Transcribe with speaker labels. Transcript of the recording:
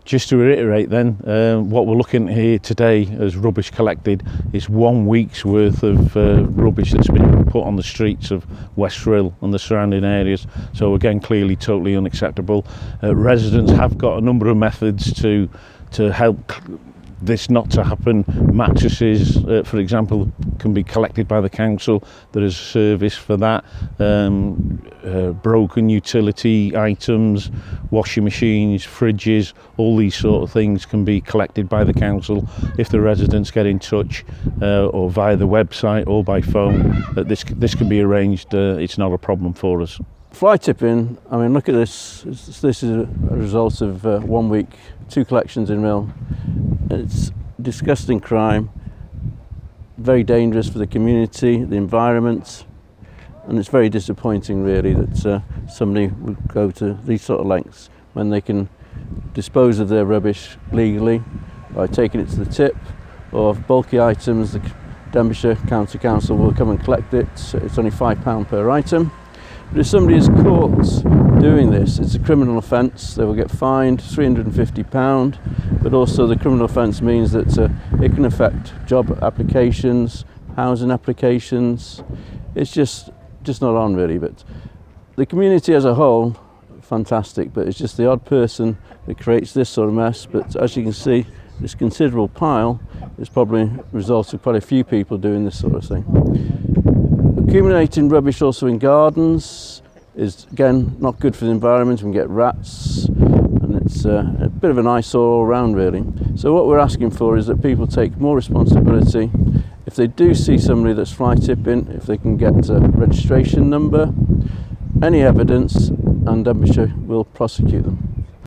Speaker 1: Just to reiterate then, what we're looking at here today as rubbish collected is 1 week's worth of rubbish that's been put on the streets of West Rhyl and the surrounding areas. So again, clearly totally unacceptable. Residents have got a number of methods to help this not to happen. Mattresses, for example, can be collected by the council. There is a service for that. Broken utility items, washing machines, fridges, all these sort of things can be collected by the council if the residents get in touch, or via the website or by phone. This can be arranged. It's not a problem for us.
Speaker 2: Fly tipping, I mean, look at this. This is a result of 1 week, 2 collections in Rhyl. It's disgusting crime, very dangerous for the community, the environment, and it's very disappointing really that somebody would go to these sort of lengths when they can dispose of their rubbish legally by taking it to the tip, or bulky items, the Denbighshire County Council will come and collect it. It's only £5 per item. But if somebody is caught doing this, it's a criminal offence. They will get fined £350, but also the criminal offence means that it can affect job applications, housing applications. It's just not on really. But the community as a whole, fantastic, but it's just the odd person that creates this sort of mess. But as you can see, this considerable pile is probably a result of quite a few people doing this sort of thing. Accumulating rubbish also in gardens is again not good for the environment. We can get rats, and it's a bit of an eyesore all around really. So what we're asking for is that people take more responsibility. If they do see somebody that's fly tipping, if they can get a registration number, any evidence, and Denbighshire will prosecute them.